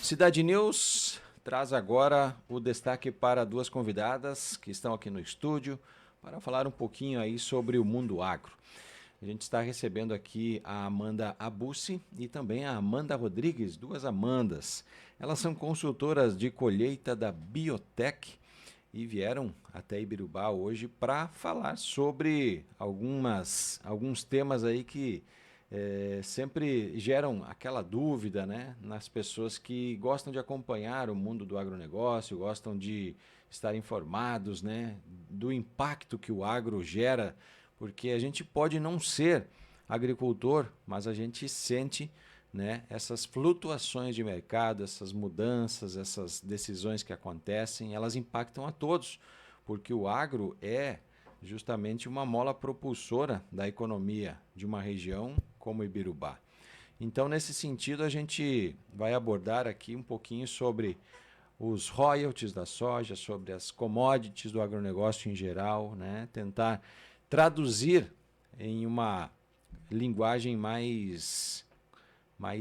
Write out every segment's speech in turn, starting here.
Cidade News traz agora o destaque para duas convidadas que estão aqui no estúdio para falar um pouquinho aí sobre o mundo agro. A gente está recebendo aqui a Amanda Abussi e também a Amanda Rodrigues, duas Amandas. Elas são consultoras de colheita da Biotech e vieram até Ibirubá hoje para falar sobre alguns temas aí que sempre geram aquela dúvida, né, nas pessoas que gostam de acompanhar o mundo do agronegócio, gostam de estar informados, né, do impacto que o agro gera, porque a gente pode não ser agricultor, mas a gente sente, né, essas flutuações de mercado, essas mudanças, essas decisões que acontecem, elas impactam a todos, porque o agro é justamente uma mola propulsora da economia de uma região como Ibirubá. Então, nesse sentido, a gente vai abordar aqui um pouquinho sobre os royalties da soja, sobre as commodities do agronegócio em geral, né? Tentar traduzir em uma linguagem mais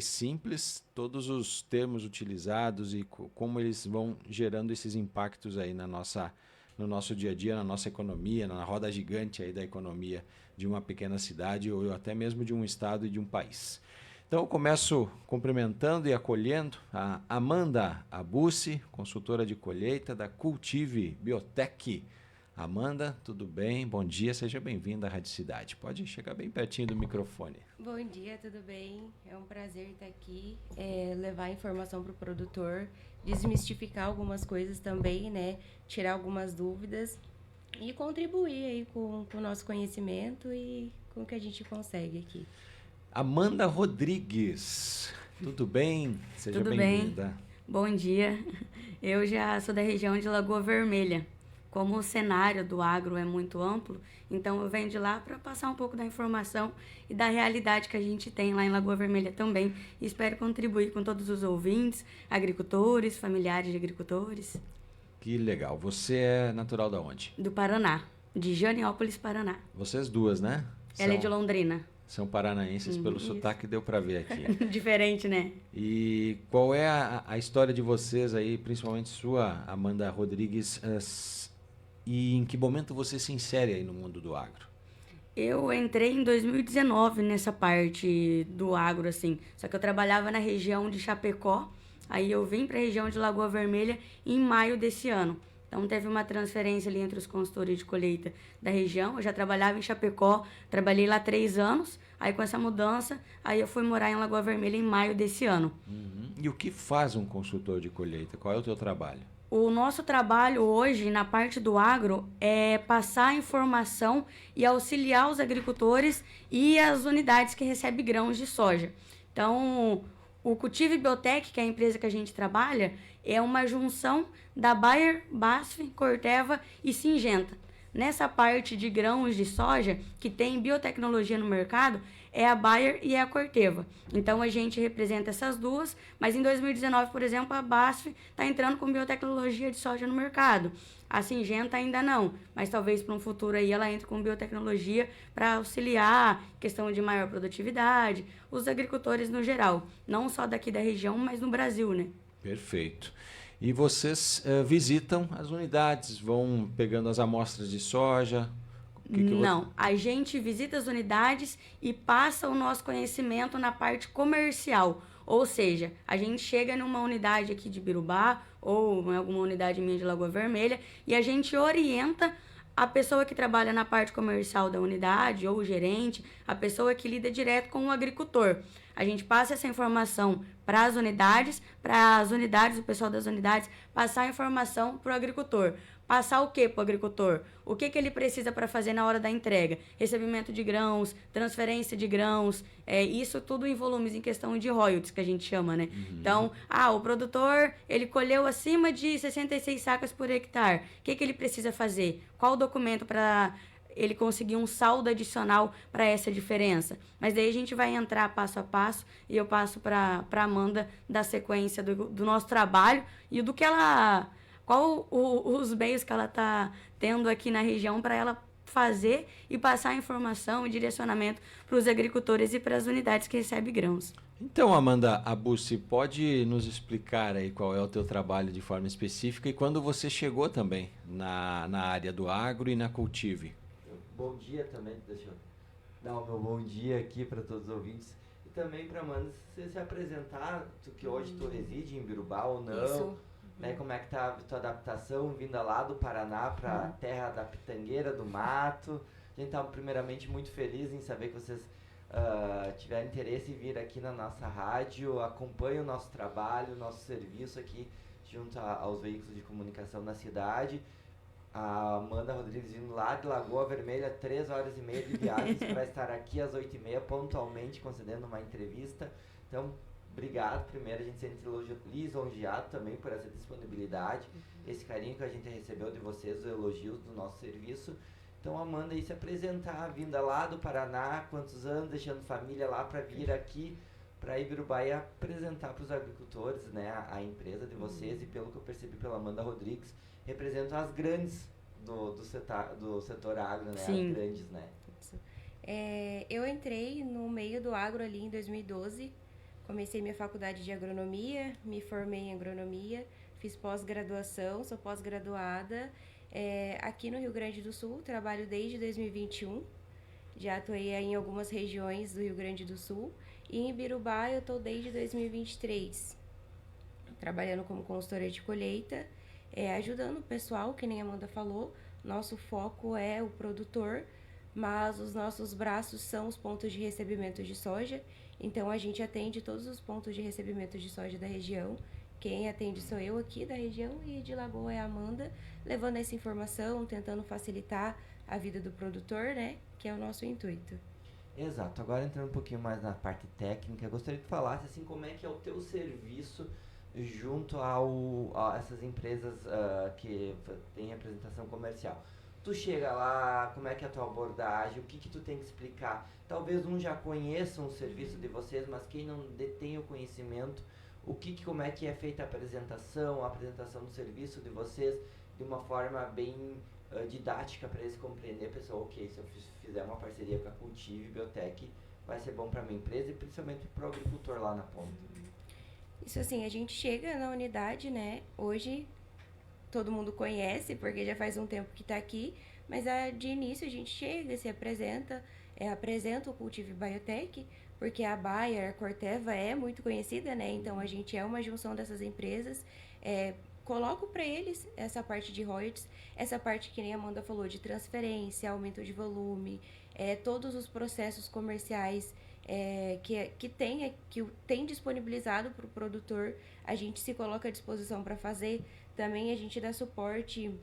simples todos os termos utilizados e como eles vão gerando esses impactos aí no nosso dia a dia, na nossa economia, na roda gigante aí da economia de uma pequena cidade ou até mesmo de um estado e de um país. Então eu começo cumprimentando e acolhendo a Amanda Abussi, consultora de colheita da Cultive Biotech. Amanda, tudo bem? Bom dia, seja bem-vinda à Rádio Cidade. Pode chegar bem pertinho do microfone. Bom dia, tudo bem? É um prazer estar aqui, levar informação para o produtor, desmistificar algumas coisas também, né? Tirar algumas dúvidas e contribuir aí com o nosso conhecimento e com o que a gente consegue aqui. Amanda Rodrigues, tudo bem? Seja Tudo bem-vinda. Bem. Bom dia. Eu já sou da região de Lagoa Vermelha. Como o cenário do agro é muito amplo, então eu venho de lá para passar um pouco da informação e da realidade que a gente tem lá em Lagoa Vermelha também. E espero contribuir com todos os ouvintes, agricultores, familiares de agricultores. Que legal. Você é natural de onde? Do Paraná, de Janiópolis, Paraná. Vocês duas, né? Ela é de Londrina. São paranaenses, pelo sotaque deu para ver aqui. Diferente, né? E qual é a história de vocês aí, principalmente sua, Amanda Rodrigues, e em que momento você se insere aí no mundo do agro? Eu entrei em 2019 nessa parte do agro, assim. Só que eu trabalhava na região de Chapecó, aí eu vim para a região de Lagoa Vermelha em maio desse ano. Então teve uma transferência ali entre os consultores de colheita da região. Eu já trabalhava em Chapecó, trabalhei lá 3 anos. Aí com essa mudança, aí eu fui morar em Lagoa Vermelha em maio desse ano. Uhum. E o que faz um consultor de colheita? Qual é o teu trabalho? O nosso trabalho hoje, na parte do agro, é passar informação e auxiliar os agricultores e as unidades que recebem grãos de soja. Então, o Cultive Biotech, que é a empresa que a gente trabalha, é uma junção da Bayer, BASF, Corteva e Syngenta. Nessa parte de grãos de soja, que tem biotecnologia no mercado, é a Bayer e é a Corteva. Então, a gente representa essas duas, mas em 2019, por exemplo, a BASF está entrando com biotecnologia de soja no mercado. A Syngenta ainda não, mas talvez para um futuro aí ela entre com biotecnologia para auxiliar questão de maior produtividade, os agricultores no geral, não só daqui da região, mas no Brasil, né? Perfeito. E vocês visitam as unidades, vão pegando as amostras de soja? Não, a gente visita as unidades e passa o nosso conhecimento na parte comercial. Ou seja, a gente chega numa unidade aqui de Ibirubá ou em alguma unidade minha de Lagoa Vermelha e a gente orienta a pessoa que trabalha na parte comercial da unidade ou o gerente, a pessoa que lida direto com o agricultor. A gente passa essa informação para as unidades, o pessoal das unidades, passar a informação para o agricultor. Passar o que para o agricultor? O que ele precisa para fazer na hora da entrega? Recebimento de grãos, transferência de grãos, isso tudo em volumes, em questão de royalties, que a gente chama, né? Uhum. Então, o produtor, ele colheu acima de 66 sacas por hectare. O que ele precisa fazer? Qual o documento para ele conseguir um saldo adicional para essa diferença? Mas daí a gente vai entrar passo a passo e eu passo para a Amanda da sequência do nosso trabalho e do que ela... Qual os meios que ela está tendo aqui na região para ela fazer e passar informação e direcionamento para os agricultores e para as unidades que recebem grãos. Então, Amanda Abussi, pode nos explicar aí qual é o teu trabalho de forma específica e quando você chegou também na área do agro e na Cultive? Bom dia também, deixa eu dar o meu bom dia aqui para todos os ouvintes. E também para Amanda, você se apresentar, que hoje tu reside em Birubá ou não, Isso. né? Como é que tá a tua adaptação vinda lá do Paraná para a terra da pitangueira, do mato. A gente tá primeiramente muito feliz em saber que vocês tiveram interesse em vir aqui na nossa rádio, acompanhem o nosso trabalho, o nosso serviço aqui junto aos veículos de comunicação na cidade. A Amanda Rodrigues vindo lá de Lagoa Vermelha, 3h30 de viagem para estar aqui às 8h30 pontualmente concedendo uma entrevista. Então, obrigado. Primeiro, a gente se sente lisonjeado também por essa disponibilidade, esse carinho que a gente recebeu de vocês, os elogios do nosso serviço. Então, Amanda, aí se apresentar, vinda lá do Paraná, quantos anos, deixando família lá para vir aqui para Ibirubá e apresentar para os agricultores, né, a empresa de vocês. E pelo que eu percebi pela Amanda Rodrigues, representam as grandes do setor agro, né? Sim. As grandes, né? Eu entrei no meio do agro ali em 2012, comecei minha faculdade de agronomia, me formei em agronomia, fiz pós-graduação, sou pós-graduada aqui no Rio Grande do Sul, trabalho desde 2021, já atuei em algumas regiões do Rio Grande do Sul, e em Ibirubá eu estou desde 2023, trabalhando como consultora de colheita, ajudando o pessoal, que nem a Amanda falou. Nosso foco é o produtor, mas os nossos braços são os pontos de recebimento de soja, então a gente atende todos os pontos de recebimento de soja da região. Quem atende sou eu aqui da região e de Lagoa é a Amanda, levando essa informação, tentando facilitar a vida do produtor, né, que é o nosso intuito. Exato. Agora entrando um pouquinho mais na parte técnica, eu gostaria que falasse assim, como é que é o teu serviço junto a essas empresas que têm representação comercial. Tu chega lá, como é que é a tua abordagem, o que tu tem que explicar? Talvez já conheçam o serviço de vocês, mas quem não detém o conhecimento, como é que é feita a apresentação do serviço de vocês de uma forma bem didática para eles compreender, pessoal, ok, se eu fizer uma parceria com a Cultive Biotech, vai ser bom para a minha empresa e principalmente para o agricultor lá na ponta. Isso assim, a gente chega na unidade, né? Hoje todo mundo conhece, porque já faz um tempo que está aqui, mas de início a gente chega, se apresenta, apresenta o Cultive Biotech, porque a Bayer, a Corteva é muito conhecida, né? Então a gente é uma junção dessas empresas. Coloco para eles essa parte de royalties, essa parte que nem a Amanda falou, de transferência, aumento de volume, todos os processos comerciais que tem disponibilizado para o produtor, a gente se coloca à disposição para fazer. Também a gente dá suporte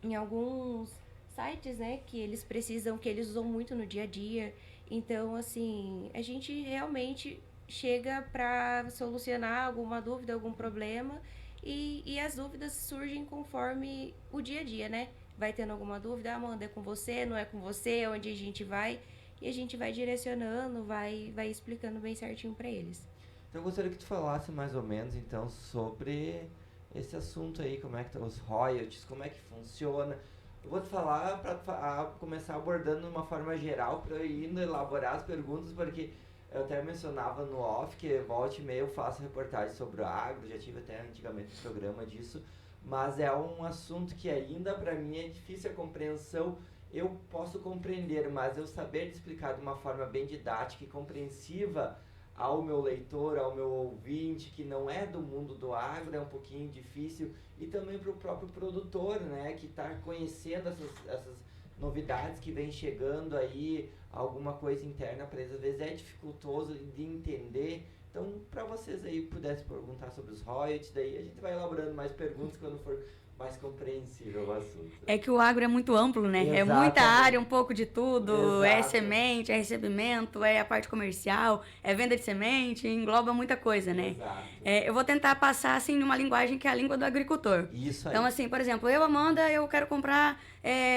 em alguns sites, né, que eles precisam, que eles usam muito no dia a dia. Então, assim, a gente realmente chega para solucionar alguma dúvida, algum problema, e as dúvidas surgem conforme o dia a dia, né? Vai tendo alguma dúvida, Amanda, é com você, não é com você, onde a gente vai? E a gente vai direcionando, vai explicando bem certinho para eles. Então eu gostaria que tu falasse mais ou menos então sobre esse assunto aí, como é que os royalties, como é que funciona. Eu vou te falar para começar abordando de uma forma geral, para eu ir indo elaborar as perguntas, porque eu até mencionava no off que volta e meia eu faço reportagem sobre o agro, já tive até antigamente um programa disso, mas é um assunto que ainda para mim é difícil a compreensão. Eu posso compreender, mas eu saber explicar de uma forma bem didática e compreensiva ao meu leitor, ao meu ouvinte, que não é do mundo do agro, é um pouquinho difícil, e também para o próprio produtor, né, que está conhecendo essas novidades que vem chegando aí, alguma coisa interna para eles, às vezes é dificultoso de entender. Então, para vocês aí pudessem perguntar sobre os royalties, daí a gente vai elaborando mais perguntas quando for mais compreensível o assunto. É que o agro é muito amplo, né? Exatamente. É muita área, um pouco de tudo. É Exato. semente, é recebimento, é a parte comercial, é venda de semente, engloba muita coisa, né? Exato. Eu vou tentar passar, assim, numa linguagem que é a língua do agricultor. Isso aí. Então, assim, por exemplo, eu, Amanda, eu quero comprar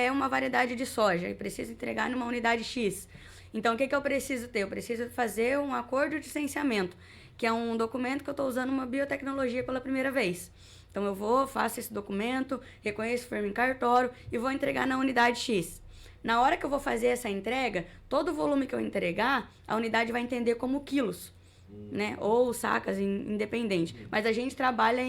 uma variedade de soja e preciso entregar numa unidade X. Então, o que eu preciso ter? Eu preciso fazer um acordo de licenciamento, que é um documento que eu estou usando uma biotecnologia pela primeira vez. Então, eu faço esse documento, reconheço firma em cartório e vou entregar na unidade X. Na hora que eu vou fazer essa entrega, todo o volume que eu entregar, a unidade vai entender como quilos, né? Ou sacas, independente. Mas a gente trabalha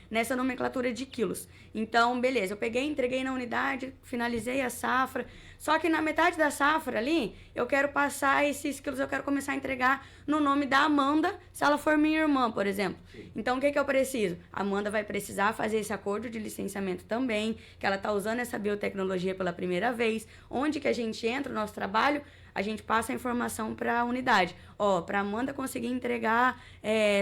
nessa nomenclatura de quilos. Então, beleza, eu peguei, entreguei na unidade, finalizei a safra. Só que na metade da safra ali, eu quero passar esses quilos, eu quero começar a entregar no nome da Amanda, se ela for minha irmã, por exemplo. Então, o que eu preciso? A Amanda vai precisar fazer esse acordo de licenciamento também, que ela está usando essa biotecnologia pela primeira vez. Onde que a gente entra, o nosso trabalho, a gente passa a informação para a unidade. Para a Amanda conseguir entregar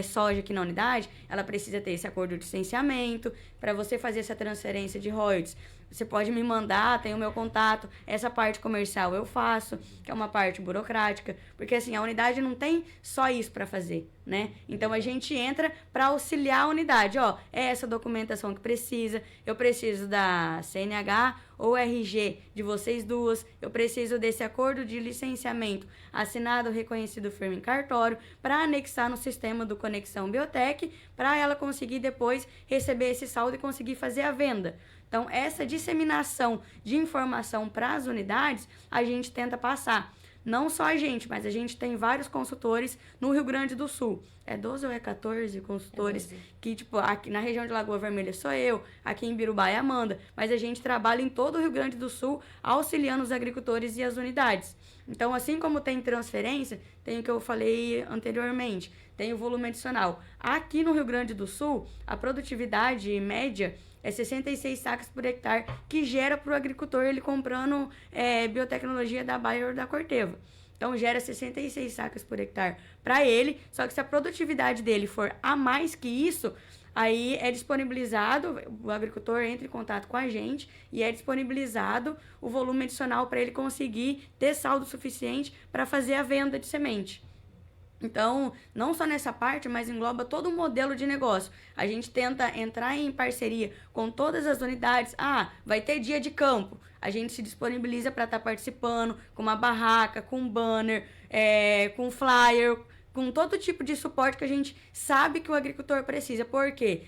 soja aqui na unidade, ela precisa ter esse acordo de licenciamento. Para você fazer essa transferência de royalties, você pode me mandar, tem o meu contato. Essa parte comercial eu faço, que é uma parte burocrática. Porque assim, a unidade não tem só isso para fazer, né? Então a gente entra para auxiliar a unidade. É essa documentação que precisa. Eu preciso da CNH ou RG de vocês duas. Eu preciso desse acordo de licenciamento assinado, reconhecido, firme em cartório, para anexar no sistema do Conexão Biotech, para ela conseguir depois receber esse saldo e conseguir fazer a venda. Então, essa disseminação de informação para as unidades, a gente tenta passar. Não só a gente, mas a gente tem vários consultores no Rio Grande do Sul. É 12 ou é 14 consultores que, tipo, aqui na região de Lagoa Vermelha sou eu, aqui em Birubá é a Amanda, mas a gente trabalha em todo o Rio Grande do Sul auxiliando os agricultores e as unidades. Então, assim como tem transferência, tem o que eu falei anteriormente, tem o volume adicional. Aqui no Rio Grande do Sul, a produtividade média é 66 sacas por hectare, que gera para o agricultor ele comprando biotecnologia da Bayer ou da Corteva. Então, gera 66 sacas por hectare para ele, só que se a produtividade dele for a mais que isso, aí é disponibilizado, o agricultor entra em contato com a gente e é disponibilizado o volume adicional para ele conseguir ter saldo suficiente para fazer a venda de semente. Então, não só nessa parte, mas engloba todo o modelo de negócio. A gente tenta entrar em parceria com todas as unidades. Vai ter dia de campo. A gente se disponibiliza para estar participando com uma barraca, com um banner, com flyer, com todo tipo de suporte que a gente sabe que o agricultor precisa. Por quê?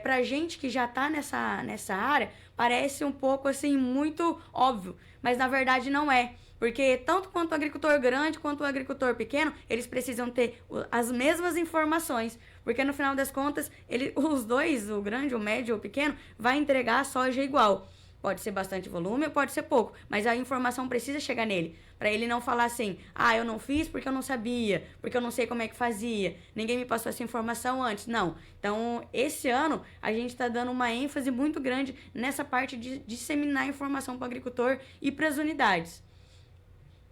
Pra gente que já está nessa área, parece um pouco assim, muito óbvio, mas na verdade não é. Porque tanto quanto o agricultor grande quanto o agricultor pequeno, eles precisam ter as mesmas informações. Porque no final das contas, os dois, o grande, o médio ou o pequeno, vai entregar a soja igual. Pode ser bastante volume ou pode ser pouco, mas a informação precisa chegar nele. Para ele não falar assim, eu não fiz porque eu não sabia, porque eu não sei como é que fazia, ninguém me passou essa informação antes. Não. Então, esse ano, a gente está dando uma ênfase muito grande nessa parte de disseminar informação para o agricultor e para as unidades.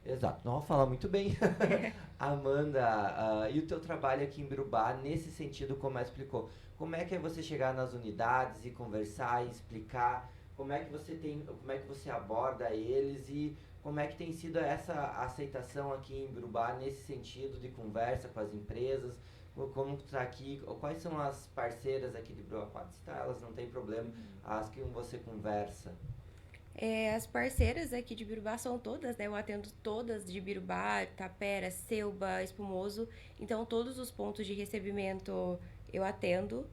Exato, não, fala muito bem. Amanda, e o teu trabalho aqui em Birubá, nesse sentido, como ela explicou, como é que é você chegar nas unidades e conversar e explicar, como é que você aborda eles e como é que tem sido essa aceitação aqui em Birubá nesse sentido de conversa com as empresas, como tu tá aqui, quais são as parceiras aqui de Birubá? Pode citar elas, não tem problema, as que você conversa. As parceiras aqui de Birubá são todas, né? Eu atendo todas de Birubá, Tapera, Selba, Espumoso. Então, todos os pontos de recebimento eu atendo.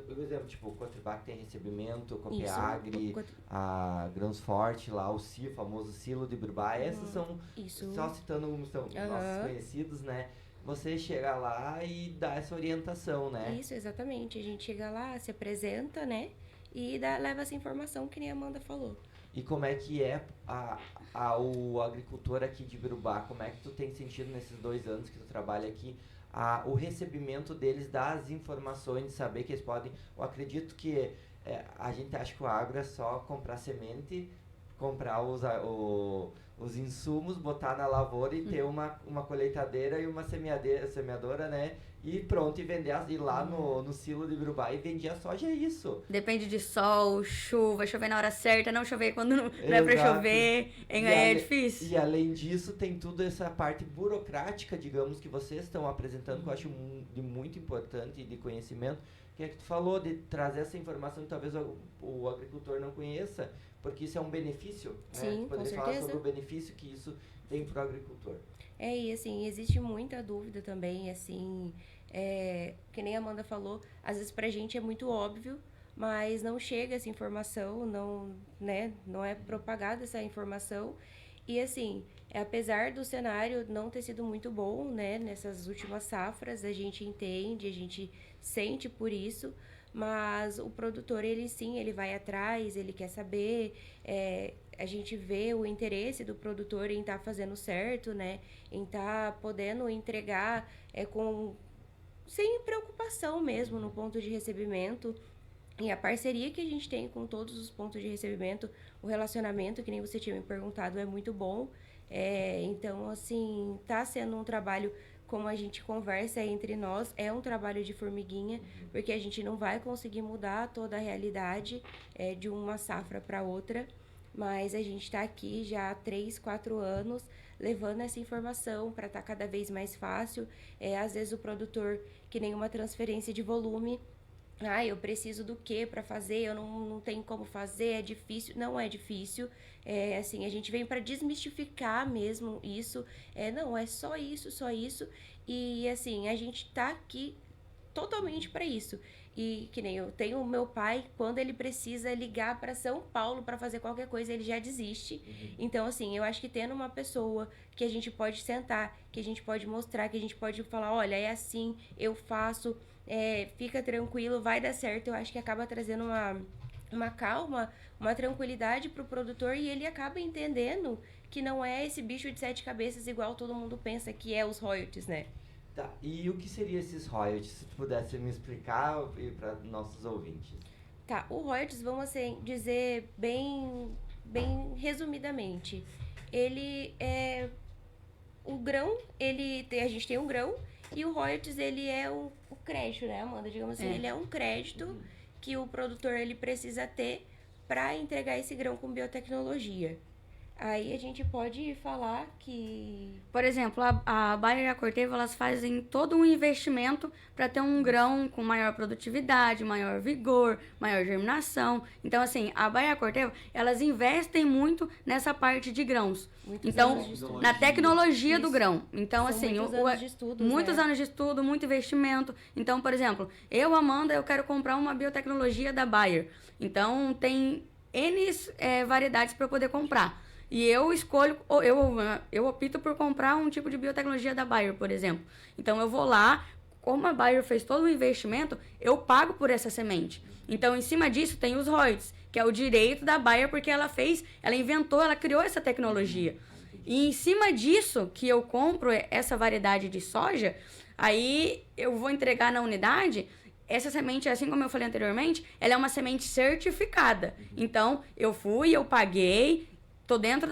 Por exemplo, tipo, o Cotribac tem recebimento, Copiagri, a Grãos Forte, lá o famoso silo de Birubá. Essas são, só citando alguns, são nossos conhecidos, né? Você chega lá e dá essa orientação, né? Isso, exatamente. A gente chega lá, se apresenta, né? E leva essa informação que nem a Amanda falou. E como é que é o agricultor aqui de Birubá? Como é que tu tem sentido nesses 2 anos que tu trabalha aqui? O recebimento deles das informações, de saber que eles podem... Eu acredito que a gente acha que o agro é só comprar semente, comprar os insumos, botar na lavoura e ter uma colheitadeira e uma semeadora, né? E pronto, e vender ir lá no silo de Birubá e vender a soja, é isso. Depende de sol, chuva, chover na hora certa, não chover quando não é pra chover, é difícil. E além disso, tem tudo essa parte burocrática, digamos, que vocês estão apresentando, que eu acho de muito importante e de conhecimento, que é que tu falou de trazer essa informação que talvez o agricultor não conheça, porque isso é um benefício, Sim, né? Poder falar sobre o benefício que isso tem para o agricultor. E assim, existe muita dúvida também, assim, que nem a Amanda falou, às vezes pra gente é muito óbvio, mas não chega essa informação, não, né, não é propagada essa informação. E assim, apesar do cenário não ter sido muito bom, né, nessas últimas safras, a gente entende, a gente sente por isso, mas o produtor, ele sim, ele vai atrás, ele quer saber, a gente vê o interesse do produtor em estar fazendo certo, né, em estar podendo entregar sem preocupação mesmo no ponto de recebimento. E a parceria que a gente tem com todos os pontos de recebimento, o relacionamento, que nem você tinha me perguntado, é muito bom. Então, assim, tá sendo um trabalho, como a gente conversa entre nós, é um trabalho de formiguinha, porque a gente não vai conseguir mudar toda a realidade de uma safra para outra, mas a gente está aqui já há 3, 4 anos, levando essa informação para estar cada vez mais fácil. Às vezes o produtor, que nem uma transferência de volume, eu preciso do que para fazer? Eu não tenho como fazer, é difícil. Não é difícil. Assim, a gente vem para desmistificar mesmo isso. Não, é só isso, só isso. E, assim, a gente tá aqui totalmente para isso. E que nem eu tenho o meu pai, quando ele precisa ligar para São Paulo para fazer qualquer coisa, ele já desiste. Então, assim, eu acho que tendo uma pessoa que a gente pode sentar, que a gente pode mostrar, que a gente pode falar, olha, é assim, eu faço, fica tranquilo, vai dar certo. Eu acho que acaba trazendo uma calma, uma tranquilidade pro produtor, e ele acaba entendendo que não é esse bicho de 7 cabeças igual todo mundo pensa que é os royalties, né? Tá, e o que seriam esses royalties? Se tu pudesse me explicar e para nossos ouvintes. Tá, o royalties, vamos assim, dizer bem resumidamente. Ele é o grão, a gente tem um grão, e o royalties, ele é o crédito, né, Amanda? Digamos assim, ele é um crédito que o produtor ele precisa ter para entregar esse grão com biotecnologia. Aí a gente pode falar que... Por exemplo, a Bayer e a Corteva, elas fazem todo um investimento para ter um grão com maior produtividade, maior vigor, maior germinação. Então, assim, a Bayer e a Corteva, elas investem muito nessa parte de grãos. Na tecnologia do grão. Então, assim, muitos anos de estudo, muitos anos de estudo, muito investimento. Então, por exemplo, Amanda, eu quero comprar uma biotecnologia da Bayer. Então, tem N variedades para eu poder comprar. E eu escolho, eu opto por comprar um tipo de biotecnologia da Bayer, por exemplo. Então, eu vou lá, como a Bayer fez todo o investimento, eu pago por essa semente. Então, em cima disso, tem os royalties, que é o direito da Bayer, porque ela inventou, ela criou essa tecnologia. E em cima disso, que eu compro essa variedade de soja, aí eu vou entregar na unidade. Essa semente, assim como eu falei anteriormente, ela é uma semente certificada. Então, eu paguei... Tô dentro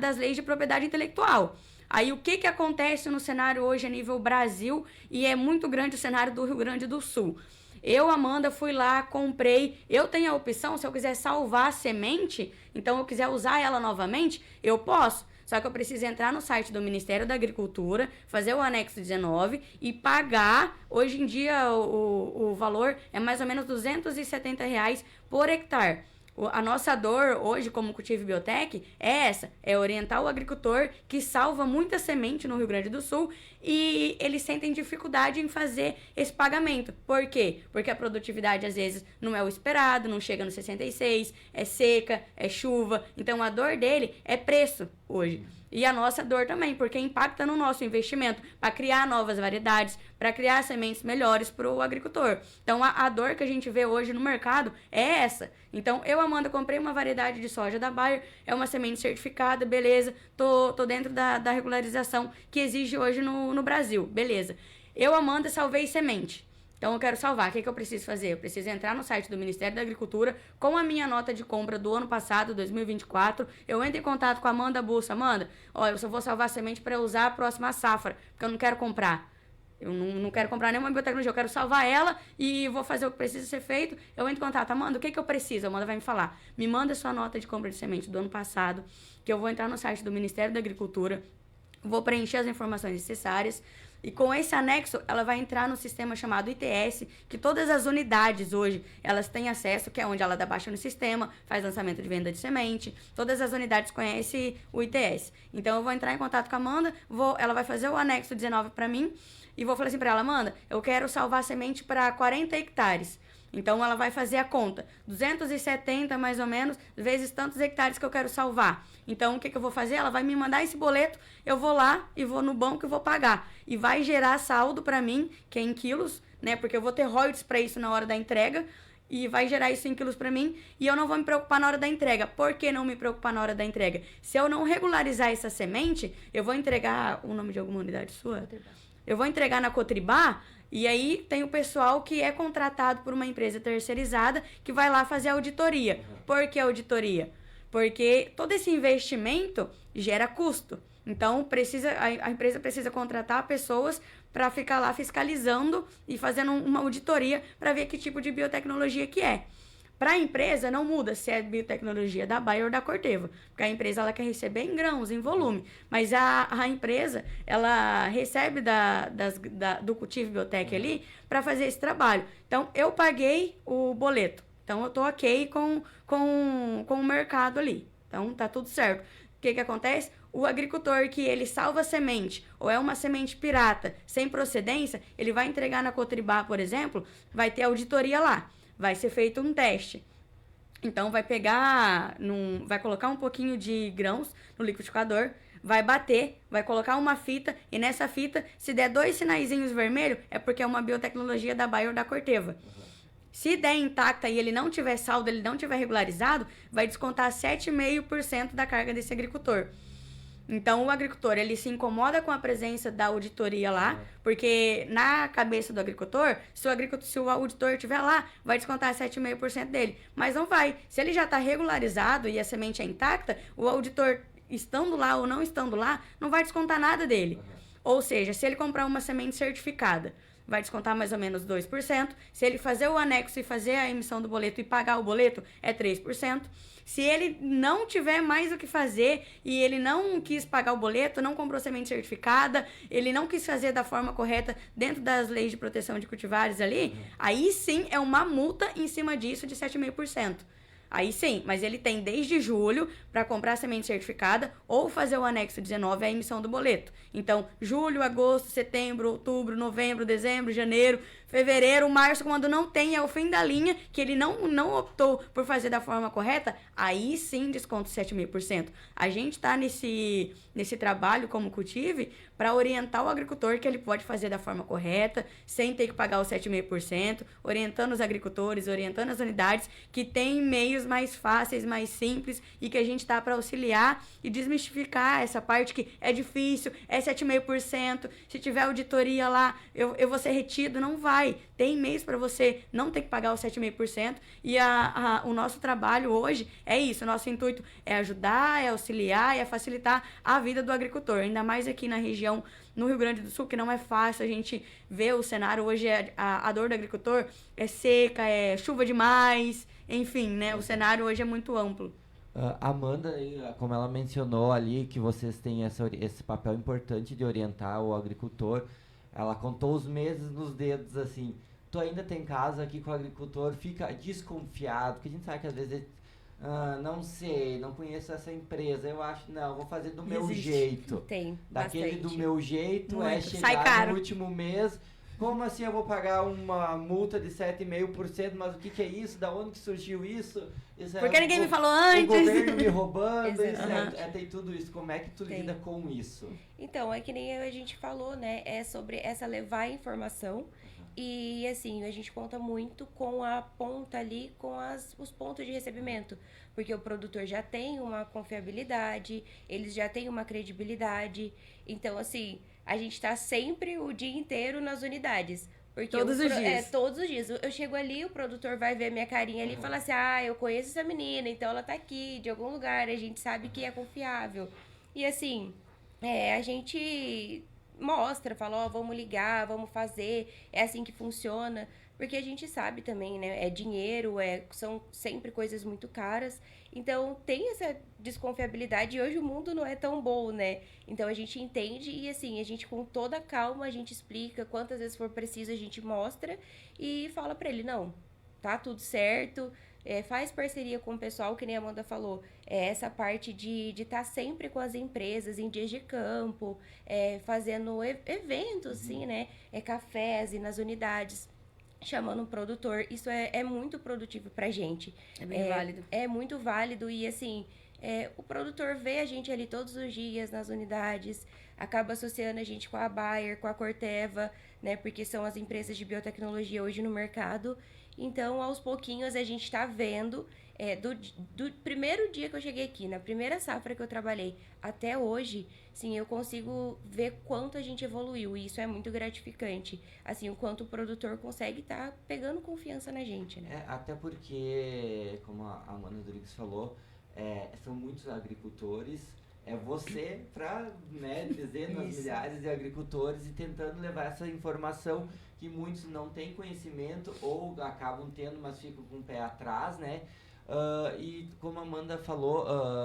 das leis de propriedade intelectual. Aí, o que acontece no cenário hoje a nível Brasil, e é muito grande o cenário do Rio Grande do Sul. Eu, Amanda, fui lá, comprei. Eu tenho a opção, se eu quiser salvar a semente, então eu quiser usar ela novamente, eu posso. Só que eu preciso entrar no site do Ministério da Agricultura, fazer o anexo 19 e pagar. Hoje em dia, o valor é mais ou menos R$270 por hectare. A nossa dor hoje, como Cultivo Biotech, é orientar o agricultor que salva muita semente no Rio Grande do Sul, e eles sentem dificuldade em fazer esse pagamento. Por quê? Porque a produtividade, às vezes, não é o esperado, não chega no 66, é seca, é chuva. Então, a dor dele é preço hoje. E a nossa dor também, porque impacta no nosso investimento para criar novas variedades, para criar sementes melhores para o agricultor. Então, a dor que a gente vê hoje no mercado é essa. Então, eu, Amanda, comprei uma variedade de soja da Bayer, é uma semente certificada, beleza, tô dentro da regularização que exige hoje no Brasil, beleza. Eu, Amanda, salvei semente. Então, eu quero salvar. O que eu preciso fazer? Eu preciso entrar no site do Ministério da Agricultura com a minha nota de compra do ano passado, 2024. Eu entro em contato com a Amanda Bussa. Amanda, eu só vou salvar semente para usar a próxima safra, porque eu não quero comprar. Eu não quero comprar nenhuma biotecnologia, eu quero salvar ela e vou fazer o que precisa ser feito. Eu entro em contato. Amanda, o que eu preciso? A Amanda vai me falar. Me manda sua nota de compra de semente do ano passado, que eu vou entrar no site do Ministério da Agricultura, vou preencher as informações necessárias. E com esse anexo, ela vai entrar no sistema chamado ITS, que todas as unidades hoje, elas têm acesso, que é onde ela dá baixa no sistema, faz lançamento de venda de semente. Todas as unidades conhecem o ITS. Então, eu vou entrar em contato com a Amanda, ela vai fazer o anexo 19 para mim, e vou falar assim para ela, Amanda, eu quero salvar semente para 40 hectares. Então, ela vai fazer a conta. 270, mais ou menos, vezes tantos hectares que eu quero salvar. Então, o que eu vou fazer? Ela vai me mandar esse boleto, eu vou lá e vou no banco e vou pagar. E vai gerar saldo para mim, que é em quilos, né? Porque eu vou ter royalties para isso na hora da entrega. E vai gerar isso em quilos para mim. E eu não vou me preocupar na hora da entrega. Por que não me preocupar na hora da entrega? Se eu não regularizar essa semente, eu vou entregar... O nome de alguma unidade sua? Eu vou entregar na Cotribá... E aí tem o pessoal que é contratado por uma empresa terceirizada que vai lá fazer a auditoria. Por que auditoria? Porque todo esse investimento gera custo. Então, a empresa precisa contratar pessoas para ficar lá fiscalizando e fazendo uma auditoria para ver que tipo de biotecnologia que é. Para a empresa, não muda se é biotecnologia da Bayer ou da Corteva, porque a empresa ela quer receber em grãos, em volume, mas a empresa ela recebe do Cultivo Biotech ali para fazer esse trabalho. Então, eu paguei o boleto, então eu estou ok com o mercado ali, então tá tudo certo. O que acontece? O agricultor que ele salva a semente, ou é uma semente pirata, sem procedência, ele vai entregar na Cotribá, por exemplo, vai ter auditoria lá. Vai ser feito um teste. Então, vai vai colocar um pouquinho de grãos no liquidificador, vai bater, vai colocar uma fita, e nessa fita, se der 2 sinaizinhos vermelhos, é porque é uma biotecnologia da Bayer ou da Corteva. Se der intacta e ele não tiver saldo, ele não tiver regularizado, vai descontar 7,5% da carga desse agricultor. Então, o agricultor, ele se incomoda com a presença da auditoria lá, porque na cabeça do agricultor, se o auditor estiver lá, vai descontar 7,5% dele. Mas não vai. Se ele já está regularizado e a semente é intacta, o auditor, estando lá ou não estando lá, não vai descontar nada dele. Ou seja, se ele comprar uma semente certificada, vai descontar mais ou menos 2%. Se ele fazer o anexo e fazer a emissão do boleto e pagar o boleto, é 3%. Se ele não tiver mais o que fazer e ele não quis pagar o boleto, não comprou semente certificada, ele não quis fazer da forma correta dentro das leis de proteção de cultivares ali, aí sim é uma multa em cima disso de 7,5%. Aí sim, mas ele tem desde julho para comprar semente certificada ou fazer o anexo 19 à emissão do boleto. Então, julho, agosto, setembro, outubro, novembro, dezembro, janeiro, fevereiro, março, quando não tem, é o fim da linha, que ele não optou por fazer da forma correta, aí sim desconto 7,5%. A gente está nesse trabalho como Cultive para orientar o agricultor que ele pode fazer da forma correta, sem ter que pagar os 7,5%, orientando os agricultores, orientando as unidades que têm meios mais fáceis, mais simples e que a gente está para auxiliar e desmistificar essa parte que é difícil, é 7,5%, se tiver auditoria lá, eu vou ser retido, não vai. Tem meios para você não ter que pagar os 7,5% e o nosso trabalho hoje é isso, o nosso intuito é ajudar, é auxiliar, é facilitar a vida do agricultor, ainda mais aqui na região, no Rio Grande do Sul, que não é fácil a gente ver o cenário hoje, a dor do agricultor é seca, é chuva demais, enfim, né, o cenário hoje é muito amplo. Amanda, como ela mencionou ali, que vocês têm esse papel importante de orientar o agricultor, ela contou os meses nos dedos, assim, tu ainda tem casos aqui que o agricultor fica desconfiado, porque a gente sabe que às vezes não sei, não conheço essa empresa, eu acho, não, vou fazer do meu jeito. Tem, daquele bastante. do meu jeito, Muito. chegar Sai caro. no último mês, como assim eu vou pagar uma multa de 7,5%, mas o que é isso? Da onde que surgiu isso? Porque ninguém me falou antes. O governo me roubando, Exato. tem tudo isso. Como é que tu lida com isso? Então, é que nem a gente falou, né? É sobre essa levar informação. E, assim, a gente conta muito com a ponta ali, com os pontos de recebimento. Porque o produtor já tem uma confiabilidade, eles já têm uma credibilidade. Então, assim, a gente tá sempre o dia inteiro nas unidades. Porque Todos os dias. Todos os dias. Eu chego ali, o produtor vai ver minha carinha ali e fala assim, eu conheço essa menina, então ela tá aqui, de algum lugar, a gente sabe que é confiável. E, assim, a gente mostra, fala, vamos ligar, vamos fazer, é assim que funciona, porque a gente sabe também, né, é dinheiro, são sempre coisas muito caras, então tem essa desconfiabilidade e hoje o mundo não é tão bom, né, então a gente entende e assim, a gente com toda a calma, a gente explica, quantas vezes for preciso a gente mostra e fala pra ele, não, tá tudo certo, faz parceria com o pessoal, que nem a Amanda falou, essa parte de estar sempre com as empresas em dias de campo, fazendo eventos, assim, né? Cafés e nas unidades. chamando um produtor, isso é muito produtivo pra gente. É bem válido. É muito válido e, assim, o produtor vê a gente ali todos os dias nas unidades, acaba associando a gente com a Bayer, com a Corteva, né? Porque são as empresas de biotecnologia hoje no mercado. Então, aos pouquinhos, a gente está vendo, do primeiro dia que eu cheguei aqui, na primeira safra que eu trabalhei, até hoje, sim, eu consigo ver quanto a gente evoluiu. E isso é muito gratificante. Assim, o quanto o produtor consegue estar pegando confiança na gente, né? Até porque, como a Amanda Rodrigues falou, são muitos agricultores. É você para, né, dezenas, Isso. milhares de agricultores e tentando levar essa informação que muitos não têm conhecimento ou acabam tendo, mas ficam com o pé atrás, né? E como a Amanda falou,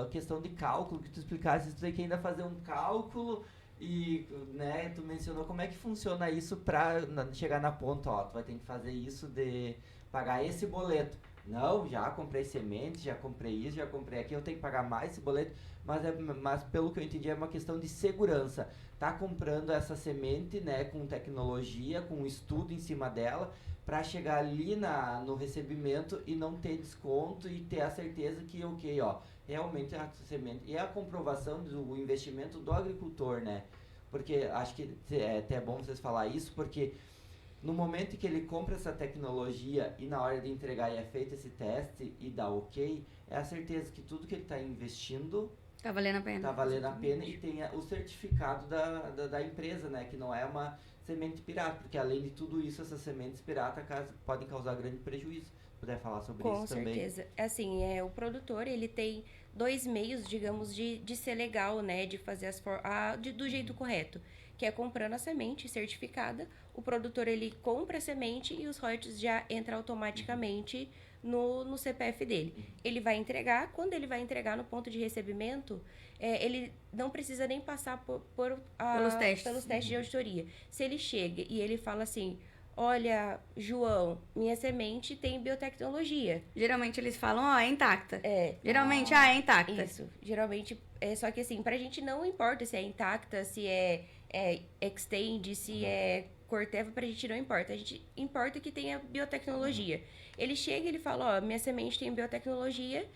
questão de cálculo, que tu explicasse, tu tem que ainda fazer um cálculo e, né, tu mencionou como é que funciona isso para chegar na ponta, ó, tu vai ter que fazer isso de pagar esse boleto. Não, já comprei semente, já comprei isso, já comprei aquilo, eu tenho que pagar mais esse boleto, mas pelo que eu entendi é uma questão de segurança. Tá comprando essa semente, né, com tecnologia, com estudo em cima dela, para chegar ali no recebimento e não ter desconto e ter a certeza que, ok, ó, realmente a semente. E a comprovação do investimento do agricultor, né? Porque acho que é até bom vocês falar isso, porque no momento em que ele compra essa tecnologia e na hora de entregar e é feito esse teste e dá ok, é a certeza que tudo que ele está investindo Tá valendo a pena. tá valendo a pena e tem o certificado da empresa, né? Que não é uma semente pirata, porque além de tudo isso, essas sementes piratas podem causar grande prejuízo. Se puder falar sobre Com isso também. certeza. Assim, o produtor, ele tem dois meios, digamos, de ser legal, né? De fazer do jeito correto. Que é comprando a semente certificada. O produtor, ele compra a semente e os royalties já entram automaticamente no CPF dele. Ele vai entregar, quando ele vai entregar no ponto de recebimento, ele não precisa nem passar pelos testes de auditoria. Se ele chega e ele fala assim: olha, João, minha semente tem biotecnologia. Geralmente eles falam, ó, é intacta. Geralmente, Ah, é intacta. Isso. Geralmente, só que assim, pra gente não importa se é intacta, se é extend, se é Corteva, pra gente não importa. A gente importa que tenha biotecnologia. Ele chega e ele fala, ó, minha semente tem biotecnologia.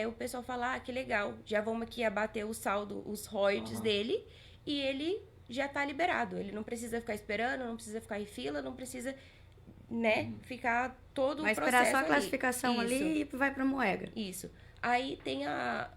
O pessoal fala, que legal, já vamos aqui abater o saldo, os royalties dele, e ele já tá liberado. Ele não precisa ficar esperando, não precisa ficar em fila, não precisa, né, ficar todo Vai o processo esperar só a classificação Isso. ali e vai pra moega. Isso. Aí tem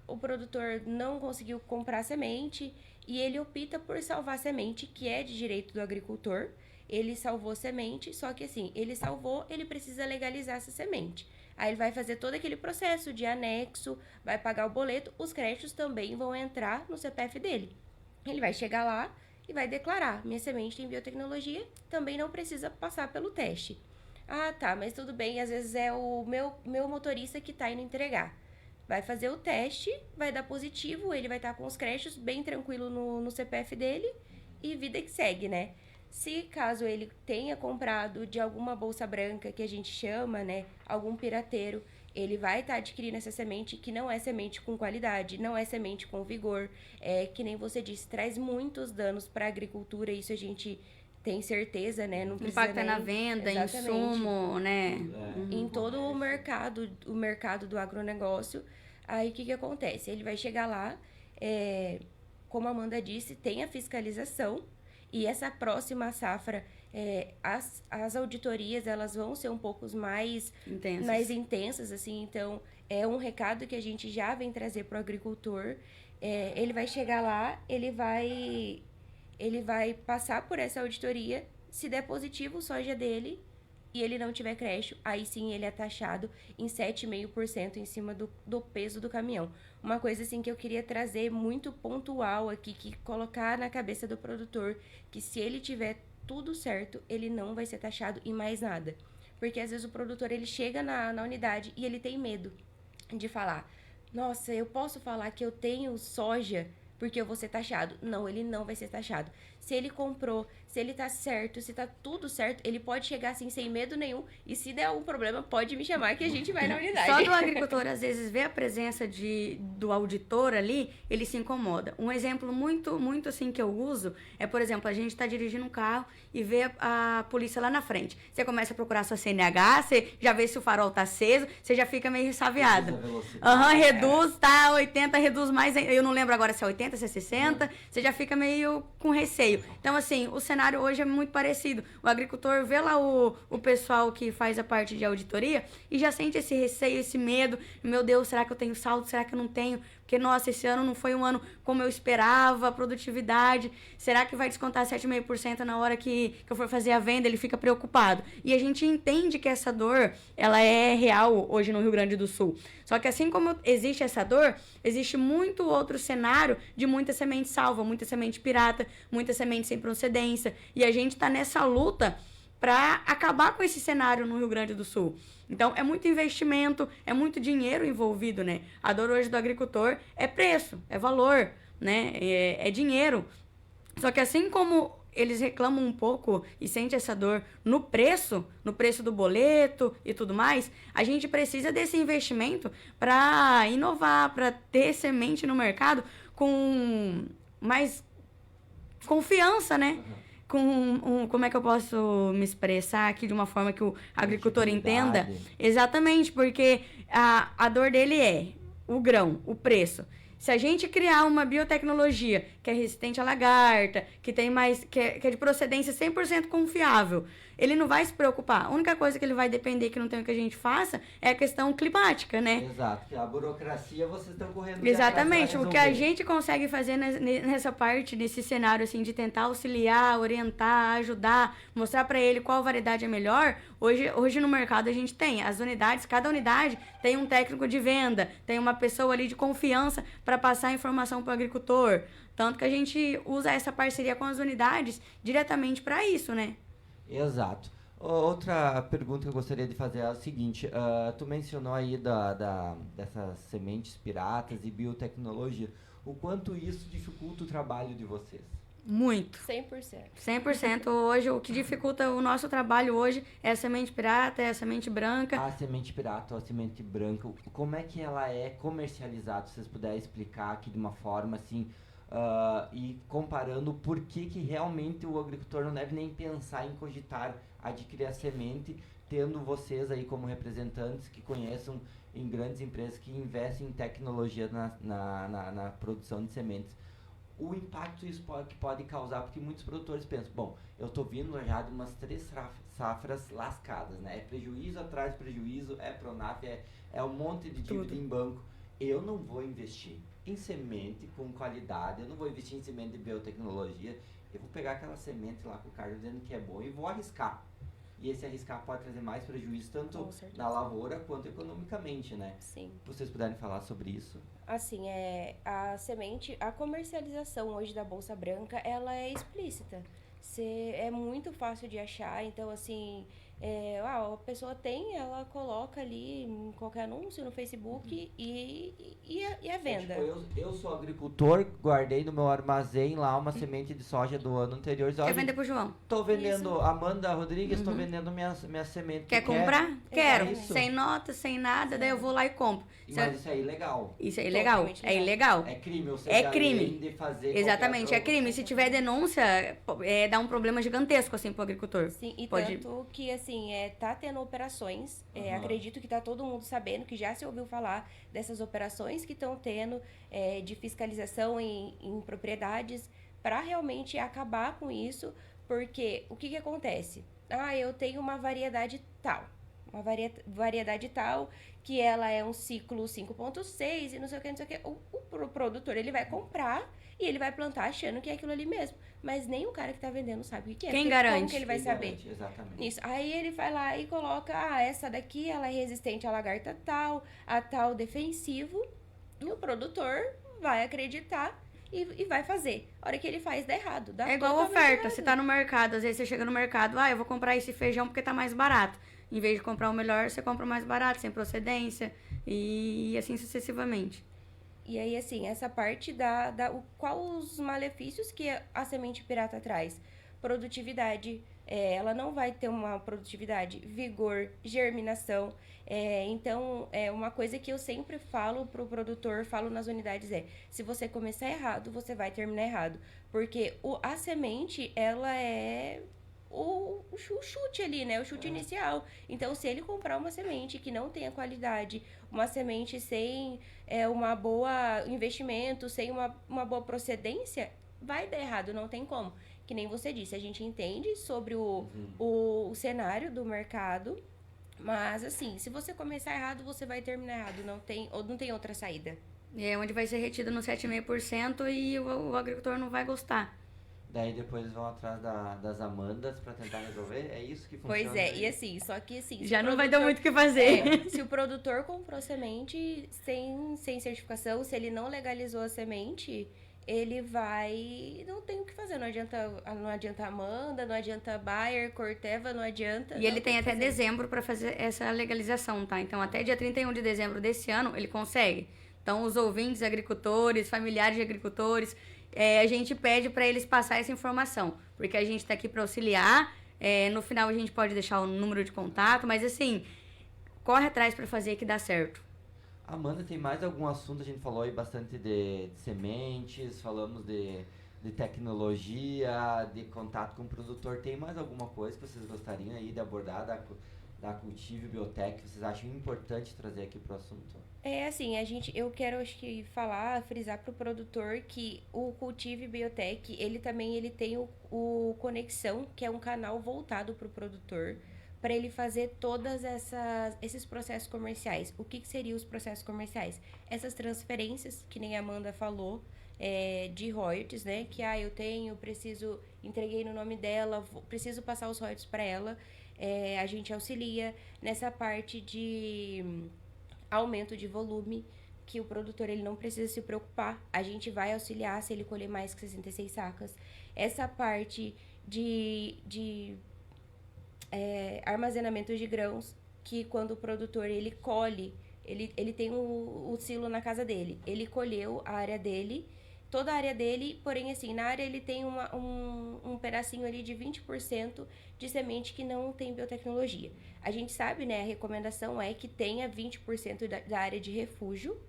o produtor não conseguiu comprar semente e ele opta por salvar a semente, que é de direito do agricultor. Ele salvou semente, só que assim, ele salvou, ele precisa legalizar essa semente. Aí ele vai fazer todo aquele processo de anexo, vai pagar o boleto, os créditos também vão entrar no CPF dele. Ele vai chegar lá e vai declarar, minha semente tem biotecnologia, também não precisa passar pelo teste. Ah, tá, mas tudo bem, às vezes é o meu motorista que tá indo entregar. Vai fazer o teste, vai dar positivo, ele vai estar com os créditos bem tranquilo no CPF dele e vida que segue, né? Se caso ele tenha comprado de alguma bolsa branca, que a gente chama, né, algum pirateiro, ele vai estar adquirindo essa semente que não é semente com qualidade, não é semente com vigor, que nem você disse, traz muitos danos para a agricultura, isso a gente tem certeza, né? Não precisa Impacta na venda, insumo, né? Em todo o mercado do agronegócio. Aí o que acontece? Ele vai chegar lá, como a Amanda disse, tem a fiscalização e essa próxima safra, as auditorias elas vão ser um pouco mais intensas, assim. Então, é um recado que a gente já vem trazer para o agricultor. Ele vai chegar lá, ele vai passar por essa auditoria, se der positivo o soja dele e ele não tiver crédito, aí sim ele é taxado em 7,5% em cima do peso do caminhão. Uma coisa assim que eu queria trazer muito pontual aqui, que colocar na cabeça do produtor, que se ele tiver tudo certo, ele não vai ser taxado em mais nada. Porque às vezes o produtor ele chega na unidade e ele tem medo de falar, nossa, eu posso falar que eu tenho soja porque eu vou ser taxado. Não, ele não vai ser taxado. se ele comprou, se ele tá certo, se tá tudo certo, ele pode chegar assim sem medo nenhum. E se der algum problema, pode me chamar que a gente vai na unidade. Só do agricultor, às vezes, ver a presença do auditor ali, ele se incomoda. Um exemplo muito, muito assim que eu uso é, por exemplo, a gente tá dirigindo um carro e vê a polícia lá na frente. Você começa a procurar sua CNH, você já vê se o farol tá aceso, você já fica meio ressabiado. Reduz, tá, 80, reduz mais, eu não lembro agora se é 80, se é 60, você já fica meio com receio. Então, assim, o cenário hoje é muito parecido. O agricultor vê lá o pessoal que faz a parte de auditoria e já sente esse receio, esse medo. Meu Deus, será que eu tenho saldo? Será que eu não tenho? Porque, nossa, esse ano não foi um ano como eu esperava, a produtividade. Será que vai descontar 7,5% na hora que eu for fazer a venda? Ele fica preocupado. E a gente entende que essa dor, ela é real hoje no Rio Grande do Sul. Só que assim como existe essa dor, existe muito outro cenário de muita semente salva, muita semente pirata, muita semente sem procedência. E a gente está nessa luta para acabar com esse cenário no Rio Grande do Sul. Então, é muito investimento, é muito dinheiro envolvido, né? A dor hoje do agricultor é preço, é valor, né? É dinheiro. Só que assim como eles reclamam um pouco e sentem essa dor no preço do boleto e tudo mais, a gente precisa desse investimento para inovar, para ter semente no mercado com mais confiança, né? Como é que eu posso me expressar aqui de uma forma que o agricultor entenda? Exatamente, porque a dor dele é o grão, o preço. Se a gente criar uma biotecnologia que é resistente à lagarta, que tem mais, que é de procedência 100% confiável, ele não vai se preocupar. A única coisa que ele vai depender que não tem o que a gente faça é a questão climática, né? Exato, que a burocracia vocês estão correndo. Exatamente, o que a gente consegue fazer nessa parte, nesse cenário assim, de tentar auxiliar, orientar, ajudar, mostrar para ele qual variedade é melhor. Hoje no mercado a gente tem as unidades, cada unidade tem um técnico de venda, tem uma pessoa ali de confiança para passar a informação para o agricultor. Tanto que a gente usa essa parceria com as unidades diretamente para isso, né? Exato. Outra pergunta que eu gostaria de fazer é a seguinte, tu mencionou aí dessas sementes piratas e biotecnologia. O quanto isso dificulta o trabalho de vocês? Muito. 100%. 100%. Hoje, o que dificulta o nosso trabalho hoje é a semente pirata, é a semente branca. A semente pirata ou a semente branca, como é que ela é comercializada? Se vocês puderem explicar aqui de uma forma assim, e comparando por que realmente o agricultor não deve nem pensar em cogitar adquirir a semente, tendo vocês aí como representantes que conheçam em grandes empresas que investem em tecnologia na produção de sementes. O impacto isso pode causar, porque muitos produtores pensam, bom, eu estou vindo já de umas 3 safras lascadas, né? É prejuízo atrás de prejuízo, é Pronaf, é um monte de dívida em banco. Eu não vou investir em semente com qualidade, eu não vou investir em semente de biotecnologia, eu vou pegar aquela semente lá com o cara dizendo que é bom e vou arriscar. E esse arriscar pode trazer mais prejuízo, tanto na lavoura quanto economicamente, né? Sim. Vocês puderem falar sobre isso? Assim, a semente, a comercialização hoje da Bolsa Branca, ela é explícita. É muito fácil de achar, então assim, a pessoa ela coloca ali em qualquer anúncio no Facebook e a venda. Tipo, eu sou agricultor, guardei no meu armazém lá uma semente de soja do ano anterior. Quer vender pro João? Tô vendendo, isso. Amanda Rodrigues, tô vendendo minha semente. Quer comprar? Quero. Sem nota, sem nada, daí eu vou lá e compro. Mas isso é ilegal. Isso é ilegal. É ilegal. É crime, ou seja, é crime. De fazer exatamente, é crime. Se tiver denúncia, dá um problema gigantesco assim pro agricultor. Sim, e tanto que assim, tá tendo operações, acredito que tá todo mundo sabendo, que já se ouviu falar dessas operações que estão tendo de fiscalização em propriedades para realmente acabar com isso, porque o que acontece? Eu tenho uma variedade tal, que ela é um ciclo 5.6 e não sei o que. O produtor, ele vai comprar e ele vai plantar achando que é aquilo ali mesmo. Mas nem o cara que tá vendendo sabe o que é. Quem garante? Como que ele vai saber? Garante, exatamente. Isso. Aí ele vai lá e coloca, essa daqui, ela é resistente à lagarta tal, a tal defensivo. E o produtor vai acreditar e vai fazer. A hora que ele faz, dá errado. Dá igual oferta. Você tá no mercado, às vezes você chega no mercado, eu vou comprar esse feijão porque tá mais barato. Em vez de comprar o melhor, você compra o mais barato, sem procedência, e assim sucessivamente. E aí, assim, essa parte qual os malefícios que a semente pirata traz? Produtividade, ela não vai ter uma produtividade, vigor, germinação. Então, uma coisa que eu sempre falo pro produtor, falo nas unidades se você começar errado, você vai terminar errado. Porque a semente, ela é o chute ali, né? O chute inicial. Então, se ele comprar uma semente que não tenha qualidade, uma semente sem uma boa investimento, sem uma boa procedência, vai dar errado, não tem como. Que nem você disse, a gente entende sobre o cenário do mercado, mas assim, se você começar errado, você vai terminar errado, não tem outra saída. É onde vai ser retido no 7,5% e o agricultor não vai gostar. Daí depois eles vão atrás das Amandas pra tentar resolver? É isso que funciona? Pois é, e assim, só que assim... Já não vai ter muito o que fazer. Se o produtor comprou semente sem certificação, se ele não legalizou a semente, ele vai... Não tem o que fazer, não adianta Amanda, não adianta Bayer, Corteva, não adianta... E ele tem até dezembro para fazer essa legalização, tá? Então, até dia 31 de dezembro desse ano, ele consegue. Então, os ouvintes, agricultores, familiares de agricultores... a gente pede para eles passar essa informação, porque a gente está aqui para auxiliar. No final a gente pode deixar o número de contato, mas assim, corre atrás para fazer que dá certo. Amanda, tem mais algum assunto? A gente falou aí bastante de sementes, falamos de tecnologia, de contato com o produtor. Tem mais alguma coisa que vocês gostariam aí de abordar da Cultive Biotech? Vocês acham importante trazer aqui para o assunto? Assim, eu quero, acho que, frisar para o produtor que o Cultive Biotech, ele tem o Conexão, que é um canal voltado para o produtor, para ele fazer todas esses processos comerciais. O que seriam os processos comerciais? Essas transferências, que nem a Amanda falou, de royalties, né? Que, entreguei no nome dela, preciso passar os royalties para ela. A gente auxilia nessa parte de... aumento de volume, que o produtor ele não precisa se preocupar. A gente vai auxiliar se ele colher mais que 66 sacas. Essa parte de armazenamento de grãos, que quando o produtor ele colhe, ele tem o silo na casa dele. Ele colheu a área dele, toda a área dele, porém assim, na área ele tem um pedacinho ali de 20% de semente que não tem biotecnologia. A gente sabe, né, a recomendação é que tenha 20% da área de refúgio,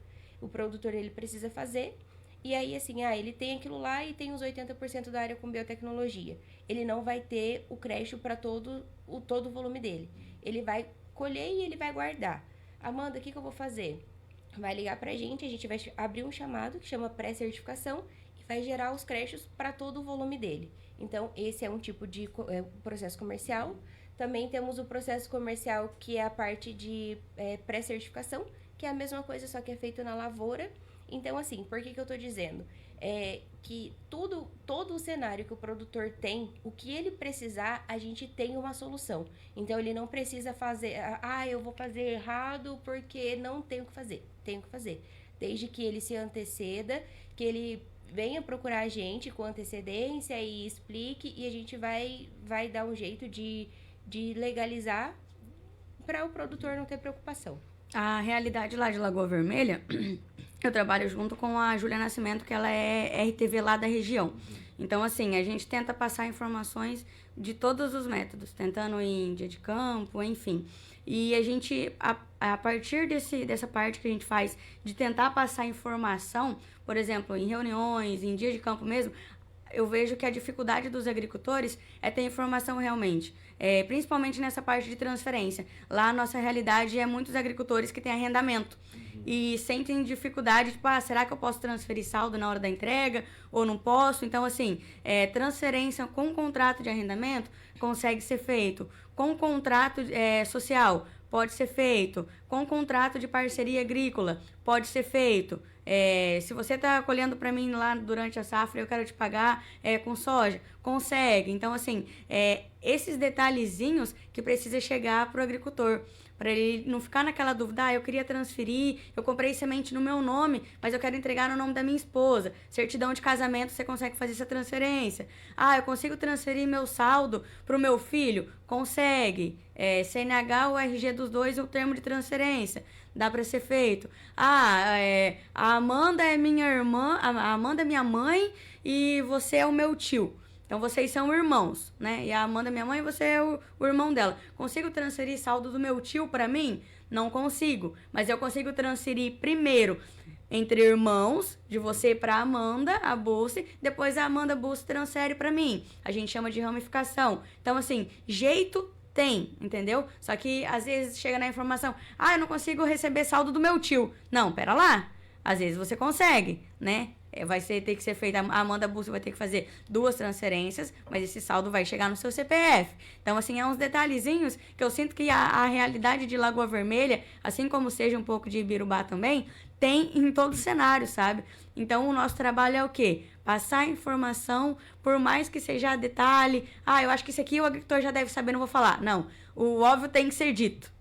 o produtor ele precisa fazer, e aí assim, ele tem aquilo lá e tem os 80% da área com biotecnologia. Ele não vai ter o crédito para todo o volume dele. Ele vai colher e ele vai guardar. Amanda, o que eu vou fazer? Vai ligar pra gente, a gente vai abrir um chamado que chama pré-certificação e vai gerar os créditos para todo o volume dele. Então, esse é um tipo de processo comercial. Também temos o processo comercial, que é a parte de pré-certificação, que é a mesma coisa, só que é feito na lavoura. Então, assim, por que eu tô dizendo? Que todo o cenário que o produtor tem, o que ele precisar, a gente tem uma solução. Então, ele não precisa fazer, eu vou fazer errado porque não tenho o que fazer. Tenho que fazer. Desde que ele se anteceda, que ele venha procurar a gente com antecedência e explique, e a gente vai dar um jeito de legalizar para o produtor não ter preocupação. A realidade lá de Lagoa Vermelha, eu trabalho junto com a Júlia Nascimento, que ela é RTV lá da região. Então, assim, a gente tenta passar informações de todos os métodos, tentando ir em dia de campo, enfim. E a gente, a partir dessa parte que a gente faz de tentar passar informação, por exemplo, em reuniões, em dia de campo mesmo, eu vejo que a dificuldade dos agricultores é ter informação realmente, principalmente nessa parte de transferência. Lá a nossa realidade é muitos agricultores que têm arrendamento e sentem dificuldade, tipo, será que eu posso transferir saldo na hora da entrega ou não posso? Então, assim, transferência com contrato de arrendamento consegue ser feito, com contrato social pode ser feito, com contrato de parceria agrícola pode ser feito. Se você está colhendo para mim lá durante a safra, eu quero te pagar com soja, consegue. Então, assim, esses detalhezinhos que precisa chegar para o agricultor, para ele não ficar naquela dúvida, eu queria transferir, eu comprei semente no meu nome, mas eu quero entregar no nome da minha esposa. Certidão de casamento, você consegue fazer essa transferência. Eu consigo transferir meu saldo para o meu filho? Consegue. CNH, o RG dos dois e o termo de transferência. Dá para ser feito. A Amanda é minha irmã, a Amanda é minha mãe e você é o meu tio. Então, vocês são irmãos, né? E a Amanda é minha mãe e você é o irmão dela. Consigo transferir saldo do meu tio para mim? Não consigo. Mas eu consigo transferir primeiro entre irmãos, de você para Amanda, a Bolsa, depois a Amanda Bolsa transfere para mim. A gente chama de ramificação. Então, assim, jeito tem, entendeu? Só que, às vezes, chega na informação, eu não consigo receber saldo do meu tio. Não, pera lá. Às vezes você consegue, né? Ter que ser feita, a Amanda Bolsa vai ter que fazer 2 transferências, mas esse saldo vai chegar no seu CPF. Então, assim, é uns detalhezinhos que eu sinto que a realidade de Lagoa Vermelha, assim como seja um pouco de Ibirubá também, tem em todo o cenário, sabe? Então, o nosso trabalho é o quê? Passar informação, por mais que seja detalhe. Eu acho que isso aqui o agricultor já deve saber, não vou falar. Não, o óbvio tem que ser dito.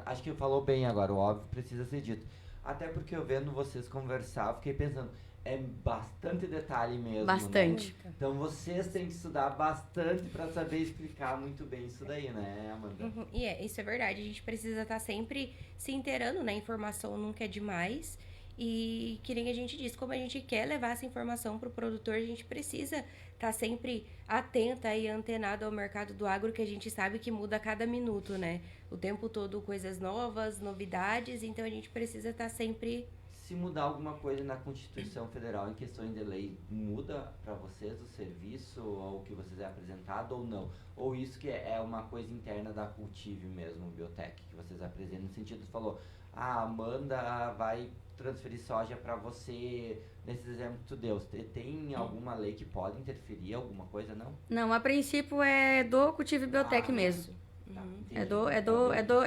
Acho que falou bem agora, o óbvio precisa ser dito. Até porque eu vendo vocês conversar, eu fiquei pensando, é bastante detalhe mesmo. Bastante. Né? Então vocês têm que estudar bastante para saber explicar muito bem isso daí, né, Amanda? Uhum. Isso é verdade. A gente precisa estar sempre se inteirando, né? Informação nunca é demais. E que nem a gente disse, como a gente quer levar essa informação para o produtor, a gente precisa estar sempre atenta e antenado ao mercado do agro, que a gente sabe que muda a cada minuto, né? O tempo todo coisas novas, novidades, então a gente precisa estar sempre... Se mudar alguma coisa na Constituição Federal em questões de lei, muda para vocês o serviço ou o que vocês é apresentado ou não? Ou isso que é uma coisa interna da Cultive mesmo, Biotech, que vocês apresentam, no sentido, falou, a Amanda vai transferir soja para você, nesses exemplos que tu deu. Tem alguma lei que pode interferir, alguma coisa, não? Não, a princípio é do Cultive Biotech mesmo. Tá,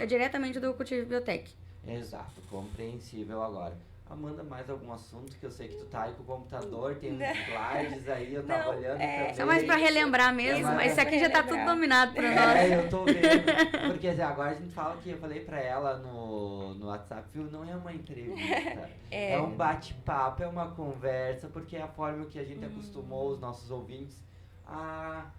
é diretamente do Cultive Biotech. Exato, compreensível agora. Amanda, mais algum assunto que eu sei que tu tá aí com o computador, tem uns slides aí, eu tava olhando também. Só mais pra relembrar mesmo, mas isso aqui já tá tudo dominado pra nós. Eu tô vendo. Porque agora a gente fala que eu falei pra ela no WhatsApp, viu? Não é uma entrevista. É um bate-papo, é uma conversa, porque é a forma que a gente acostumou os nossos ouvintes a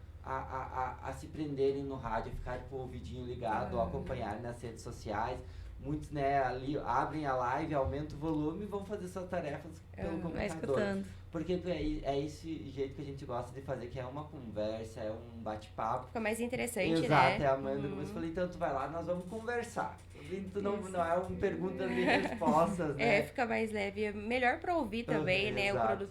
se prenderem no rádio, ficarem com o ouvidinho ligado, acompanharem nas redes sociais. Muitos, né, ali abrem a live, aumentam o volume e vão fazer suas tarefas pelo computador. Porque é esse jeito que a gente gosta de fazer, que é uma conversa, é um bate-papo. Fica mais interessante, Exato, né? Exato, é a Amanda, como eu falei, então tu vai lá, nós vamos conversar. Não é uma pergunta de respostas, né? Fica mais leve, é melhor pra ouvir também, né? Exato.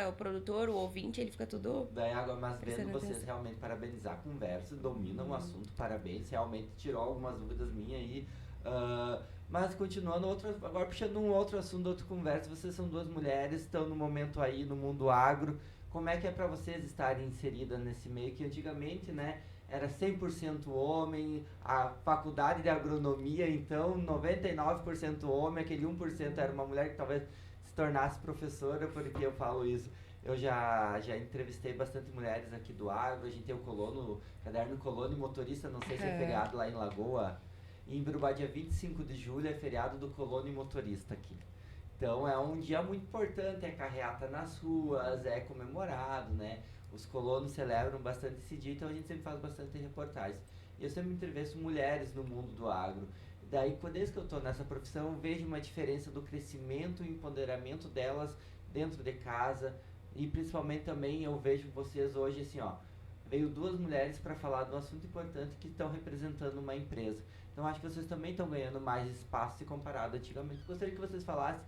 O produtor, o ouvinte, ele fica tudo... Daí agora, mas vendo vocês realmente parabenizar a conversa, dominam o assunto, parabéns, realmente tirou algumas dúvidas minhas aí. Mas continuando, agora puxando um outro assunto, outra conversa, vocês são 2 mulheres, estão no momento aí no mundo agro, como é que é para vocês estarem inseridas nesse meio que antigamente, né, era 100% homem, a faculdade de agronomia, então 99% homem, aquele 1% era uma mulher que talvez se tornasse professora, porque eu falo isso. Eu já entrevistei bastante mulheres aqui do agro, a gente tem o caderno Colono e Motorista, não sei se é feriado lá em Lagoa. Em Ibirubá, dia 25 de julho, é feriado do Colono e Motorista aqui. Então é um dia muito importante, é carreata nas ruas, é comemorado, né? Os colonos celebram bastante esse dia, então a gente sempre faz bastante reportagens. E eu sempre entrevisto mulheres no mundo do agro. Daí, desde que eu estou nessa profissão, eu vejo uma diferença do crescimento e empoderamento delas dentro de casa. E principalmente também eu vejo vocês hoje assim, veio 2 mulheres para falar de um assunto importante que estão representando uma empresa. Então acho que vocês também estão ganhando mais espaço se comparado antigamente. Gostaria que vocês falassem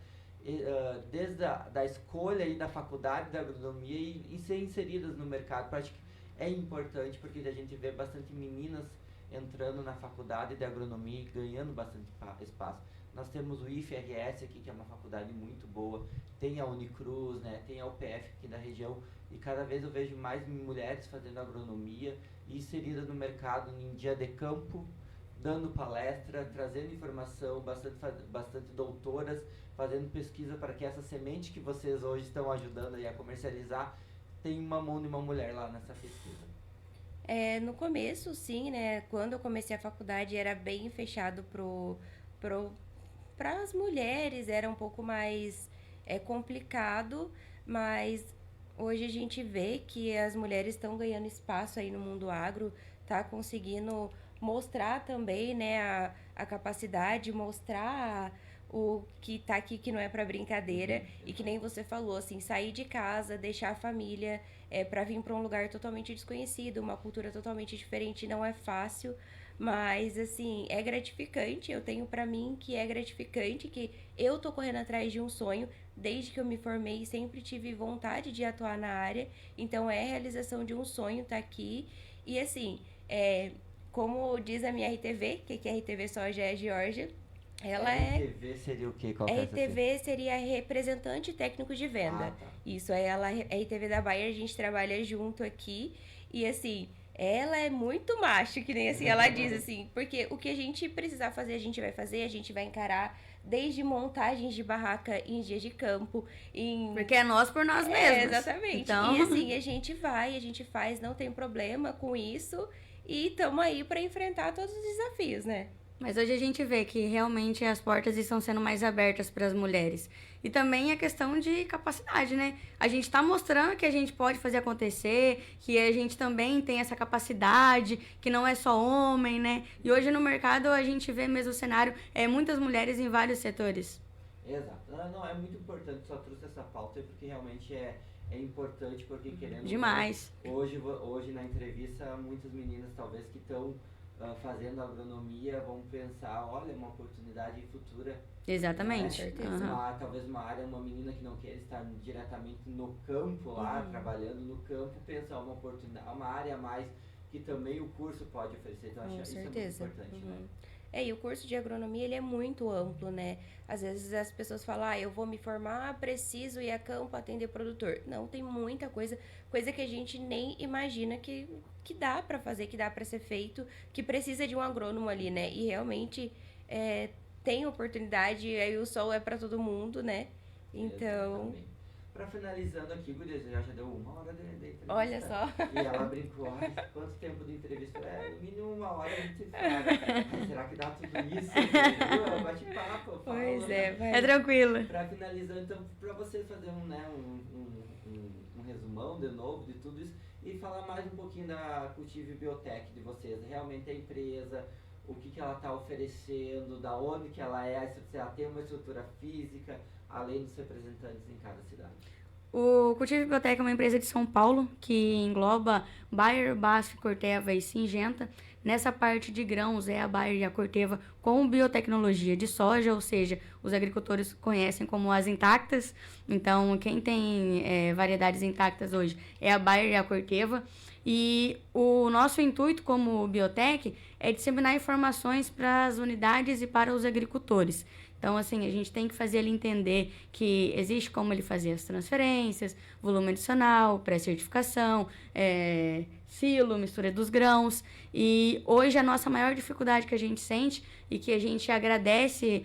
desde da escolha e da faculdade da agronomia e ser inseridas no mercado. Eu acho que é importante porque a gente vê bastante meninas entrando na faculdade de agronomia e ganhando bastante espaço. Nós temos o IFRS aqui, que é uma faculdade muito boa, tem a Unicruz, né, tem a UPF aqui da região, e cada vez eu vejo mais mulheres fazendo agronomia e inseridas no mercado em dia de campo, dando palestra, trazendo informação, bastante doutoras, fazendo pesquisa para que essa semente que vocês hoje estão ajudando aí a comercializar, tenha uma mão de uma mulher lá nessa pesquisa. No começo, sim, né? Quando eu comecei a faculdade era bem fechado para as mulheres, era um pouco mais complicado, mas hoje a gente vê que as mulheres estão ganhando espaço aí no mundo agro, tá conseguindo mostrar também, né, a capacidade, mostrar o que tá aqui que não é para brincadeira e que nem você falou, assim, sair de casa, deixar a família para vir para um lugar totalmente desconhecido, uma cultura totalmente diferente, não é fácil, mas assim, é gratificante. Eu tenho para mim que é gratificante, que eu tô correndo atrás de um sonho desde que eu me formei, sempre tive vontade de atuar na área, então é a realização de um sonho tá aqui. E assim, como diz a minha RTV, que é RTV Soja é a Geórgia, ela RTV seria o quê? Qual que é essa RTV seria representante técnico de venda. Tá. Isso, aí ela é RTV da Bayer, a gente trabalha junto aqui. E assim, ela é muito macho, que nem assim, ela diz assim, porque o que a gente precisar fazer, a gente vai fazer, a gente vai encarar desde montagens de barraca em dias de campo, Porque é nós por nós mesmos. Exatamente. Então... E assim, a gente faz, não tem problema com isso. E estamos aí para enfrentar todos os desafios, né? Mas hoje a gente vê que realmente as portas estão sendo mais abertas para as mulheres. E também a questão de capacidade, né? A gente está mostrando que a gente pode fazer acontecer, que a gente também tem essa capacidade, que não é só homem, né? E hoje no mercado a gente vê mesmo o cenário, muitas mulheres em vários setores. Exato. Não, é muito importante, só trouxe essa pauta porque realmente é importante, porque querendo... Demais. Hoje na entrevista, muitas meninas talvez que estão fazendo agronomia vão pensar, olha, uma oportunidade futura. Exatamente. Talvez uma área, uma menina que não quer estar diretamente no campo lá, trabalhando no campo, pensar uma oportunidade, uma área a mais que também o curso pode oferecer. Então, acho que isso é muito importante, né? E o curso de agronomia, ele é muito amplo, né? Às vezes as pessoas falam, eu vou me formar, preciso ir a campo atender produtor. Não, tem muita coisa que a gente nem imagina que dá para fazer, que dá para ser feito, que precisa de um agrônomo ali, né? E realmente tem oportunidade, aí o sol é para todo mundo, né? Então... Para finalizando aqui, Gurias, já deu 1 hora de entrevista. Olha só. E ela brincou, quanto tempo de entrevista? No mínimo 1 hora a gente fala. Será que dá tudo isso? Bate-papo. Pois vai. É tranquilo. Para finalizar, então, para vocês fazerem um resumão de novo de tudo isso e falar mais um pouquinho da Cultive Biotech de vocês. Realmente a empresa, o que ela está oferecendo, da onde que ela é, se ela tem uma estrutura física, além dos representantes em cada cidade. O Cultive Biotech é uma empresa de São Paulo que engloba Bayer, BASF, Corteva e Syngenta. Nessa parte de grãos é a Bayer e a Corteva com biotecnologia de soja, ou seja, os agricultores conhecem como as intactas. Então, quem tem variedades intactas hoje é a Bayer e a Corteva. E o nosso intuito como biotech é disseminar informações para as unidades e para os agricultores. Então, assim, a gente tem que fazer ele entender que existe como ele fazer as transferências, volume adicional, pré-certificação, silo, mistura dos grãos. E hoje a nossa maior dificuldade que a gente sente e que a gente agradece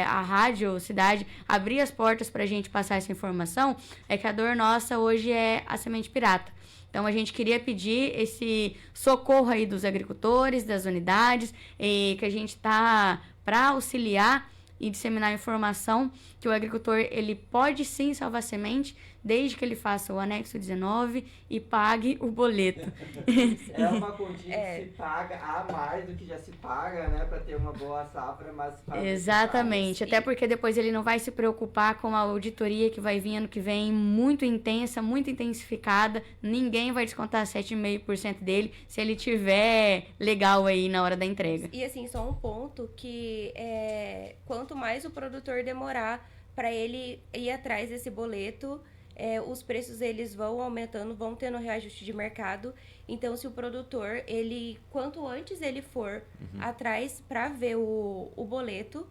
a Rádio Cidade abrir as portas para a gente passar essa informação é que a dor nossa hoje é a semente pirata. Então, a gente queria pedir esse socorro aí dos agricultores, das unidades, e que a gente está para auxiliar e disseminar a informação que o agricultor ele pode sim salvar semente desde que ele faça o anexo 19 e pague o boleto. É uma continha que se paga a mais do que já se paga, né, para ter uma boa safra, mas... Exatamente, até porque depois ele não vai se preocupar com a auditoria que vai vir ano que vem muito intensa, muito intensificada, ninguém vai descontar 7,5% dele se ele tiver legal aí na hora da entrega. E assim, só um ponto que quanto mais o produtor demorar para ele ir atrás desse boleto, os preços eles vão aumentando, vão tendo reajuste de mercado. Então, se o produtor, quanto antes ele for atrás para ver o boleto,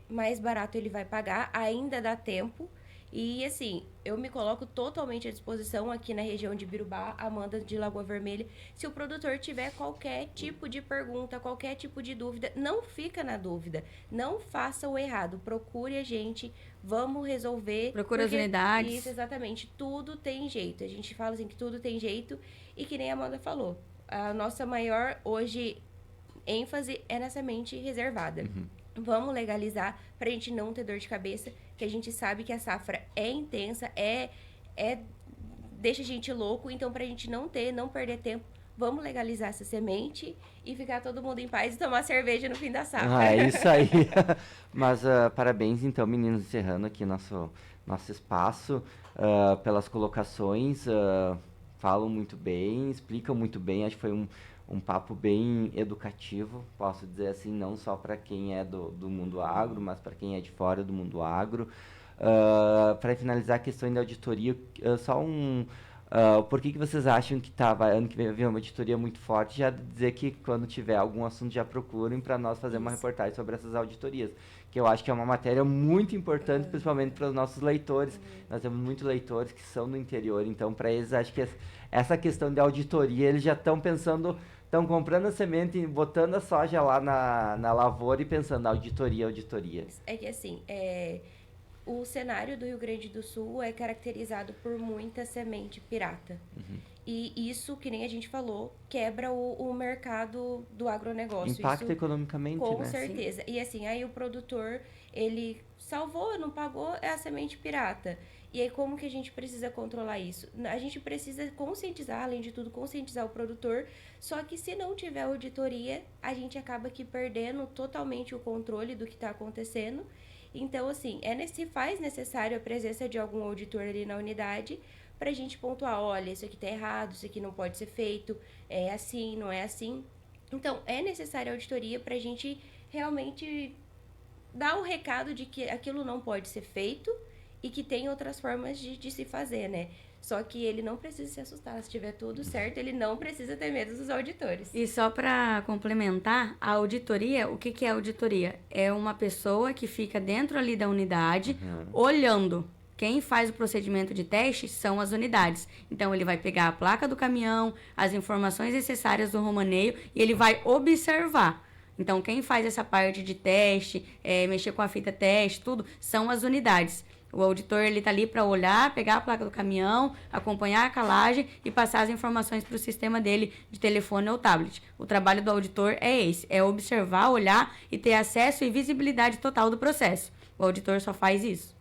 mais barato ele vai pagar, ainda dá tempo. E assim, eu me coloco totalmente à disposição aqui na região de Birubá, Amanda de Lagoa Vermelha. Se o produtor tiver qualquer tipo de pergunta, qualquer tipo de dúvida, não fica na dúvida. Não faça o errado. Procure a gente, vamos resolver. Procure as unidades. Isso, exatamente. Tudo tem jeito. A gente fala assim que tudo tem jeito. E que nem a Amanda falou. a nossa maior, hoje, ênfase é na semente reservada. Vamos legalizar para a gente não ter dor de cabeça, que a gente sabe que a safra é intensa, deixa a gente louco, então para a gente não perder tempo, vamos legalizar essa semente e ficar todo mundo em paz e tomar cerveja no fim da safra. É isso aí. Mas parabéns então, meninos, encerrando aqui nosso espaço, pelas colocações, falam muito bem, explicam muito bem, acho que foi um papo bem educativo, posso dizer assim, não só para quem é do mundo agro, mas para quem é de fora do mundo agro. Para finalizar a questão da auditoria, só por que vocês acham que ano que vem vai haver uma auditoria muito forte? Já dizer que quando tiver algum assunto já procurem para nós fazer uma reportagem sobre essas auditorias, que eu acho que é uma matéria muito importante, principalmente para os nossos leitores. Nós temos muitos leitores que são do interior, então para eles acho que essa questão de auditoria, eles já estão pensando, estão comprando a semente, botando a soja lá na lavoura e pensando auditoria. É que assim, o cenário do Rio Grande do Sul é caracterizado por muita semente pirata. E isso, que nem a gente falou, quebra o mercado do agronegócio. Impacta isso, economicamente, com né? certeza. E assim, aí o produtor, ele salvou, não pagou, é a semente pirata. E aí como que a gente precisa controlar isso? A gente precisa conscientizar, além de tudo, conscientizar o produtor. Só que se não tiver auditoria, a gente acaba aqui perdendo totalmente o controle do que está acontecendo. Então, assim, se faz necessário a presença de algum auditor ali na unidade para a gente pontuar, olha, isso aqui tá errado, isso aqui não pode ser feito, é assim, não é assim. Então, é necessária a auditoria para a gente realmente dar o recado de que aquilo não pode ser feito e que tem outras formas de se fazer, né? Só que ele não precisa se assustar. Se tiver tudo certo, ele não precisa ter medo dos auditores. E só para complementar, a auditoria, o que é auditoria? É uma pessoa que fica dentro ali da unidade, olhando. Quem faz o procedimento de teste são as unidades. Então, ele vai pegar a placa do caminhão, as informações necessárias do romaneio e ele vai observar. Então, quem faz essa parte de teste, mexer com a fita teste, tudo, são as unidades. O auditor, ele tá ali para olhar, pegar a placa do caminhão, acompanhar a calagem e passar as informações para o sistema dele de telefone ou tablet. O trabalho do auditor é esse, é observar, olhar e ter acesso e visibilidade total do processo. O auditor só faz isso.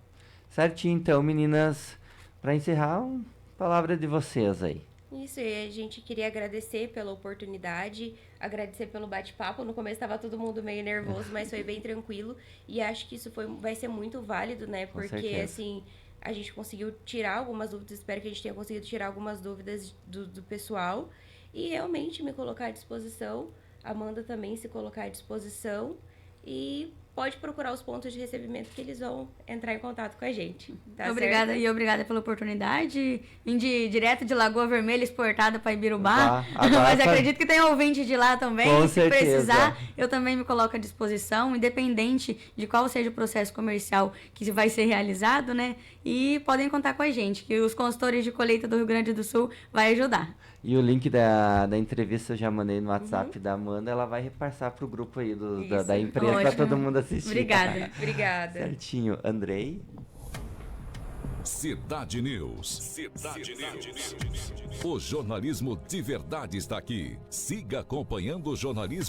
Certinho, então, meninas, para encerrar, palavra de vocês aí. Isso, e a gente queria agradecer pela oportunidade, agradecer pelo bate-papo. No começo estava todo mundo meio nervoso, mas foi bem tranquilo. E acho que isso vai ser muito válido, né? Porque, assim, a gente conseguiu tirar algumas dúvidas. Espero que a gente tenha conseguido tirar algumas dúvidas do pessoal. E realmente me colocar à disposição. Amanda também se colocar à disposição. E pode procurar os pontos de recebimento que eles vão entrar em contato com a gente. Tá Obrigada, certo? e obrigada pela oportunidade. Vim direto de Lagoa Vermelha, exportada para Ibirubá. Mas acredito que tem ouvinte de lá também. Com se certeza. Precisar, eu também me coloco à disposição, independente de qual seja o processo comercial que vai ser realizado, né? E podem contar com a gente, que os consultores de colheita do Rio Grande do Sul vai ajudar. E o link da entrevista eu já mandei no WhatsApp da Amanda, ela vai repassar pro grupo aí da empresa para todo mundo assistir. Obrigada. Obrigada. Certinho. Andrei? Cidade News. O jornalismo de verdade está aqui. Siga acompanhando o jornalismo.